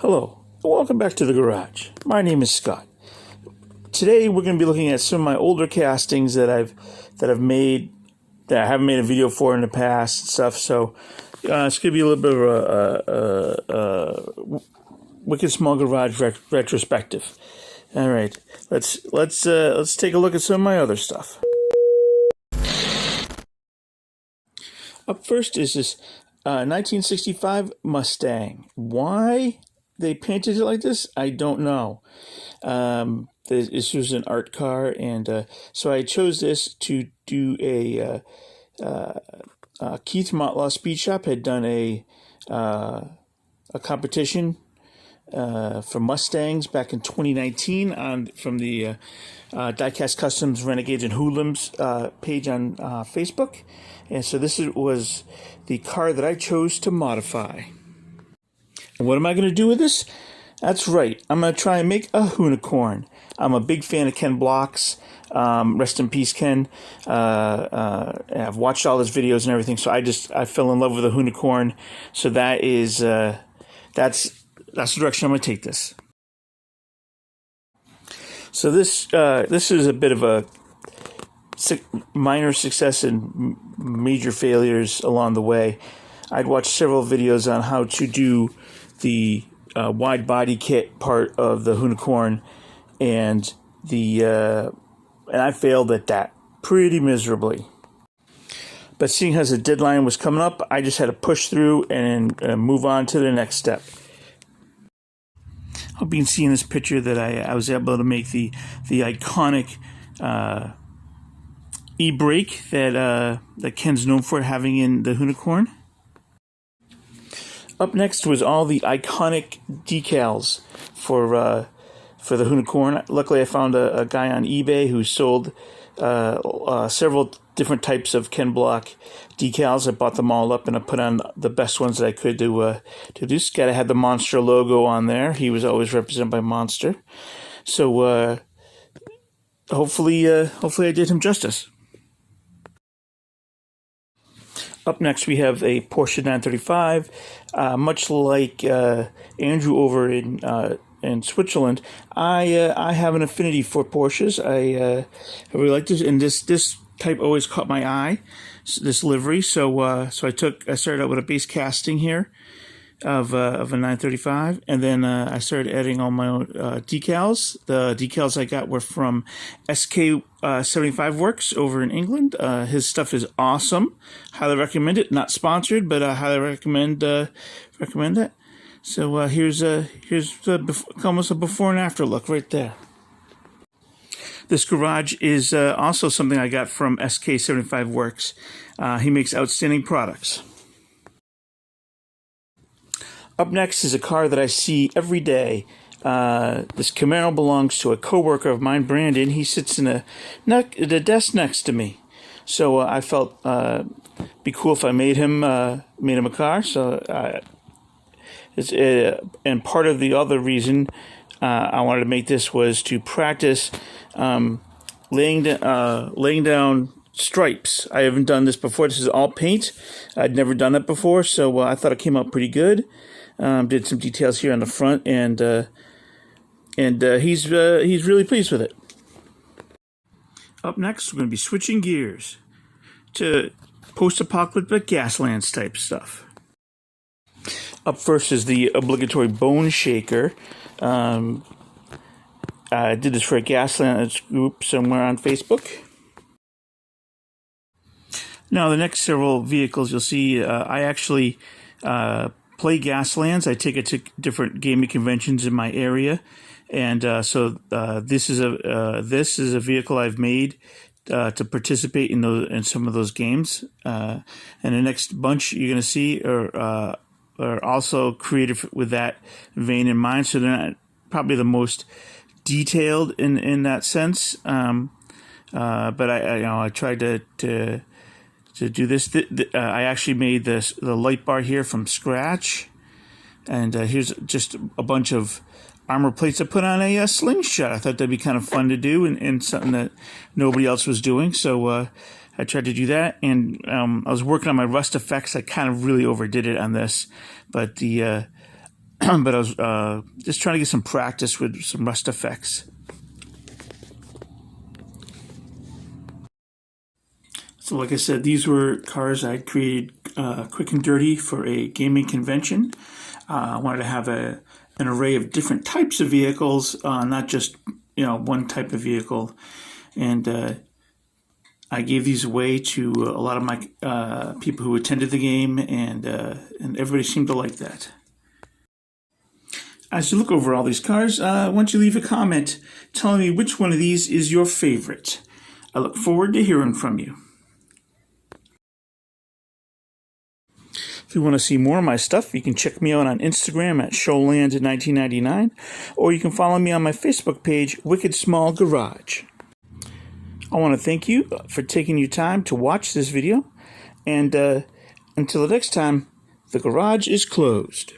Hello, and welcome back to the garage. My name is Scott. Today we're going to be looking at some of my older castings that I've made that I haven't made a video for in the past and stuff. So it's going to be a little bit of a Wicked Small Garage retrospective. All right, let's take a look at some of my other stuff. Up first is this 1965 Mustang. Why they painted it like this, I don't know. This was an art car, and so I chose this to do a Keith Motlaw Speed Shop had done a competition for Mustangs back in 2019 from the Diecast Customs Renegades and Hoodlums page on Facebook, and so this was the car that I chose to modify. And what am I going to do with this? That's right, I'm going to try and make a unicorn. I'm a big fan of Ken Block's. Rest in peace, Ken. I've watched all his videos and everything, so I fell in love with a unicorn. So that's the direction I'm going to take this. So this is a bit of a minor success and major failures along the way. I'd watched several videos on how to do the wide body kit part of the unicorn, and I failed at that pretty miserably. But seeing as the deadline was coming up, I just had to push through and move on to the next step. I've been seeing this picture that I was able to make the iconic e-brake that Ken's known for having in the unicorn. Up next was all the iconic decals for the unicorn. Luckily, I found a guy on eBay who sold several different types of Ken Block decals. I bought them all up and I put on the best ones that I could to do. This guy had the Monster logo on there. He was always represented by Monster. So hopefully I did him justice. Up next, we have a Porsche 935. Much like Andrew over in Switzerland, I have an affinity for Porsches. I really like this, and this type always caught my eye. This livery, so I started out with a base casting here of a 935, and then I started adding all my own decals. The decals I got were from SK 75 Works over in England. His stuff is awesome. Highly recommend it. Not sponsored, but I highly recommend that. So here's almost a before and after look right there. This garage is also something I got from SK 75 Works. He makes outstanding products. Up next is a car that I see every day. This Camaro belongs to a coworker of mine, Brandon. He sits in the desk next to me. So I felt be cool if I made him a car. So and part of the other reason I wanted to make this was to practice laying down stripes. I haven't done this before. This is all paint. I'd never done it before, so I thought it came out pretty good. Did some details here on the front, and he's really pleased with it. Up next, we're going to be switching gears to post-apocalyptic Gaslands type stuff. Up first is the obligatory bone shaker. I did this for a Gaslands group somewhere on Facebook. Now, the next several vehicles you'll see, I actually play Gaslands. I take it to different gaming conventions in my area, and so this is a vehicle I've made to participate in some of those games. And the next bunch you're going to see are also created with that vein in mind. So they're not probably the most detailed in that sense, but I tried to do this. I actually made the light bar here from scratch, and here's just a bunch of armor plates I put on a slingshot. I thought that'd be kind of fun to do, and something that nobody else was doing. So I tried to do that, and I was working on my rust effects. I kind of really overdid it on this, but the but I was just trying to get some practice with some rust effects. So like I said, these were cars I created quick and dirty for a gaming convention. I wanted to have an array of different types of vehicles, not just one type of vehicle. And I gave these away to a lot of my people who attended the game, and everybody seemed to like that. As you look over all these cars, why don't you leave a comment telling me which one of these is your favorite. I look forward to hearing from you. If you want to see more of my stuff, you can check me out on Instagram at Showland1999, or you can follow me on my Facebook page, Wicked Small Garage. I want to thank you for taking your time to watch this video, and until the next time, the garage is closed.